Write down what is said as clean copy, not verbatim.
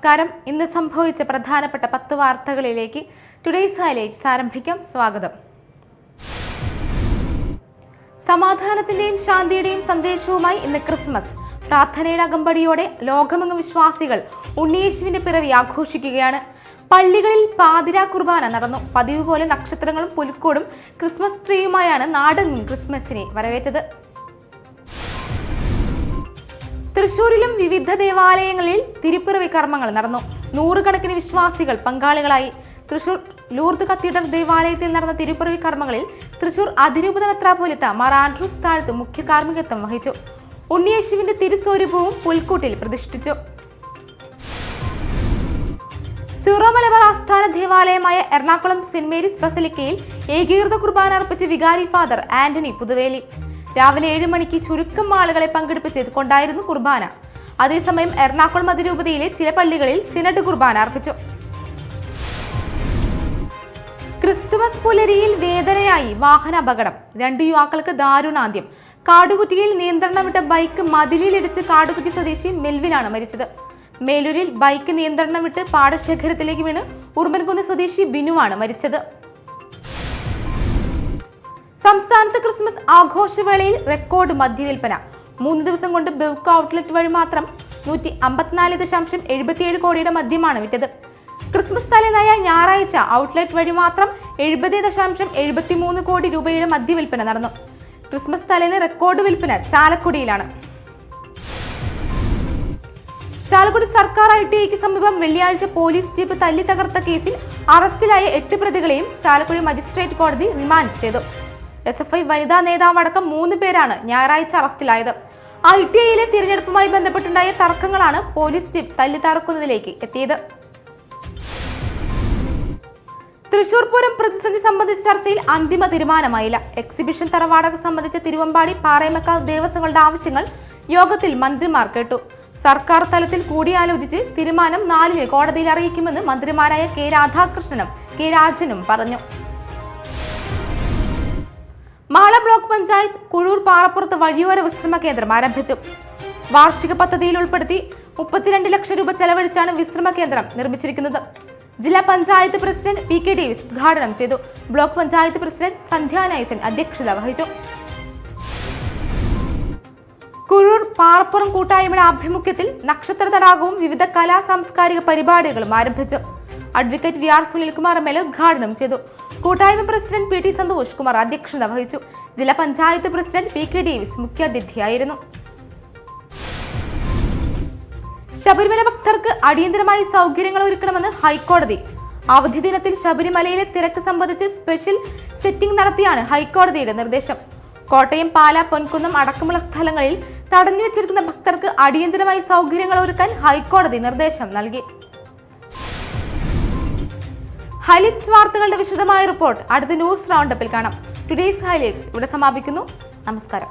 നമസ്കാരം. ഇന്ന് സംഭവിച്ച പ്രധാനപ്പെട്ട 10 വാർത്തകളിലേക്ക് ടുഡേയ്സ് ഹൈലൈറ്റ്സ് ആരംഭിക്കാം. സ്വാഗതം. സമാധാനത്തിന്റെയും ശാന്തിയുടെയും സന്ദേശവുമായി ഇന്ന് ക്രിസ്മസ്. പ്രാർത്ഥനയുടെ അകമ്പടിയോടെ ലോകമെങ്ങും വിശ്വാസികൾ ഉണ്ണിയേശുവിന്റെ പിറവി ആഘോഷിക്കുകയാണ്. പള്ളികളിൽ പാതിരാ കുർബാന നടന്നു. പതിവ് പോലെ നക്ഷത്രങ്ങളും പുൽക്കൂടും ക്രിസ്മസ് ട്രീയുമായാണ് നാടെങ്ങും ക്രിസ്മസിനെ വരവേറ്റത്. തൃശൂരിലും വിവിധ ദേവാലയങ്ങളിൽ തിരുപ്പിറവി കർമ്മങ്ങൾ നടന്നു. നൂറുകണക്കിന് വിശ്വാസികൾ പങ്കാളികളായി. തൃശൂർ ലൂർദ് കത്തീഡ്രൽ ദേവാലയത്തിൽ നടന്ന തിരുപ്പിറവി കർമ്മങ്ങളിൽ തൃശൂർ അതിരൂപത മെത്രാപ്പോലീത്ത മാർ ആൻഡ്രൂസ് താഴത്ത് മുഖ്യ കാർമ്മികത്വം വഹിച്ചു. ഉണ്ണിയേശുവിന്റെ തിരുസ്വരൂപവും പുൽക്കൂട്ടിൽ പ്രതിഷ്ഠിച്ചു. സീറോ മലബാർ ആസ്ഥാന ദേവാലയമായ എറണാകുളം സെന്റ് മേരീസ് ബസലിക്കയിൽ ഏകീകൃത കുർബാന അർപ്പിച്ച വികാരി ഫാദർ ആന്റണി പുതുവേലി. രാവിലെ 7 മണിക്ക് ചുരുക്കം ആളുകളെ പങ്കെടുപ്പിച്ചത് കൊണ്ടായിരുന്നു കുർബാന. അതേസമയം എറണാകുളം അതിരൂപതയിലെ ചില പള്ളികളിൽ സിനഡ് കുർബാന അർപ്പിച്ചു. ക്രിസ്തുമസ് പുലരിയിൽ വേദനയായി വാഹന അപകടം. 2 യുവാക്കൾക്ക് ദാരുണാന്ത്യം. കാടുകുറ്റിയിൽ നിയന്ത്രണം വിട്ട ബൈക്ക് മതിലിലിടിച്ച് കാടുകുറ്റി സ്വദേശി മെൽവിനാണ് മരിച്ചത്. മേലൂരിൽ ബൈക്ക് നിയന്ത്രണം വിട്ട് പാടശേഖരത്തിലേക്ക് വീണ് ഉറുമ്പൻകുന്ന് സ്വദേശി ബിനുവാണ് മരിച്ചത്. സംസ്ഥാനത്ത് ക്രിസ്മസ് ആഘോഷവേളയിൽ റെക്കോർഡ് മദ്യവിൽപ്പന. 3 ദിവസം കൊണ്ട് ബെവ്ക ഔട്ട്ലെറ്റ് വഴി മാത്രം 154.77 കോടിയുടെ മദ്യമാണ് വിറ്റത്. ക്രിസ്മസ് തലേന്നായ ഞായറാഴ്ച ഔട്ട്ലെറ്റ് വഴി മാത്രം 70.73 കോടി രൂപയുടെ മദ്യവിൽപ്പന നടന്നു. ക്രിസ്മസ് തലേന്ന് റെക്കോർഡ് വിൽപ്പന ചാലക്കുടിയിലാണ്. ചാലക്കുടി സർക്കാർ ITIക്ക് സമീപം വെള്ളിയാഴ്ച പോലീസ് ജീപ്പ് തല്ലി തകർത്ത കേസിൽ അറസ്റ്റിലായ 8 പ്രതികളെയും ചാലക്കുടി മജിസ്ട്രേറ്റ് കോടതി റിമാൻഡ് ചെയ്തു. SFI വനിതാ നേതാവടക്കം 3 പേരാണ് ഞായറാഴ്ച അറസ്റ്റിലായത്. ITIയിലെ തിരഞ്ഞെടുപ്പുമായി ബന്ധപ്പെട്ടുണ്ടായ തർക്കങ്ങളാണ് പോലീസ് ജീപ്പ് തല്ലി തകർക്കുന്നതിലേക്ക് എത്തിയത്. തൃശൂർ പൂരം പ്രതിസന്ധി സംബന്ധിച്ച ചർച്ചയിൽ അന്തിമ തീരുമാനമായില്ല. എക്സിബിഷൻ തറവാടക സംബന്ധിച്ച തിരുവമ്പാടി പാറേമക്കാവ് ദേവസ്വങ്ങളുടെ ആവശ്യങ്ങൾ യോഗത്തിൽ മന്ത്രിമാർ കേട്ടു. സർക്കാർ തലത്തിൽ കൂടിയാലോചിച്ച് തീരുമാനം 4-ന് കോടതിയിൽ അറിയിക്കുമെന്ന് മന്ത്രിമാരായ K രാധാകൃഷ്ണനും K രാജനും പറഞ്ഞു. മാള ബ്ലോക്ക് പഞ്ചായത്ത് കുഴൂർ പാറപ്പുറത്ത് വഴിയോര വിശ്രമ കേന്ദ്രം ആരംഭിച്ചു. വാർഷിക പദ്ധതിയിൽ ഉൾപ്പെടുത്തി 32 ലക്ഷം രൂപ ചെലവഴിച്ചാണ് വിശ്രമ കേന്ദ്രം നിർമ്മിച്ചിരിക്കുന്നത്. ജില്ലാ പഞ്ചായത്ത് പ്രസിഡന്റ് PK ഡേവിസ് ഉദ്ഘാടനം ചെയ്തു. ബ്ലോക്ക് പഞ്ചായത്ത് പ്രസിഡന്റ് സന്ധ്യ നൈസൻ അധ്യക്ഷത വഹിച്ചു. കുഴൂർ പാറപ്പുറം കൂട്ടായ്മയുടെ ആഭിമുഖ്യത്തിൽ നക്ഷത്ര തടാകവും വിവിധ കലാ സാംസ്കാരിക പരിപാടികളും ആരംഭിച്ചു. അഡ്വക്കേറ്റ് VR സുനിൽകുമാർ MLA ഉദ്ഘാടനം ചെയ്തു. കൂട്ടായ്മ പ്രസിഡന്റ് PT സന്തോഷ് കുമാർ അധ്യക്ഷത വഹിച്ചു. ജില്ലാ പഞ്ചായത്ത് പ്രസിഡന്റ് PK ഡേവിസ് മുഖ്യാതിഥിയായിരുന്നു. ശബരിമല ഭക്തർക്ക് അടിയന്തരമായി സൗകര്യങ്ങൾ ഒരുക്കണമെന്ന് ഹൈക്കോടതി. അവധി ദിനത്തിൽ ശബരിമലയിലെ തിരക്ക് സംബന്ധിച്ച് സ്പെഷ്യൽ സെറ്റിംഗ് നടത്തിയാണ് ഹൈക്കോടതിയുടെ നിർദ്ദേശം. കോട്ടയം, പാല, പൊൻകുന്നം അടക്കമുള്ള സ്ഥലങ്ങളിൽ തടഞ്ഞു വെച്ചിരിക്കുന്ന ഭക്തർക്ക് അടിയന്തരമായി സൗകര്യങ്ങൾ ഒരുക്കാൻ ഹൈക്കോടതി നിർദ്ദേശം നൽകി. ഹൈലൈറ്റ്സ് വാർത്തകളുടെ വിശദമായ റിപ്പോർട്ട് അടുത്ത ന്യൂസ് റൗണ്ടപ്പിൽ കാണാം. ടുഡേയ്സ് ഹൈലൈറ്റ്സ് ഇവിടെ സമാപിക്കുന്നു. നമസ്കാരം.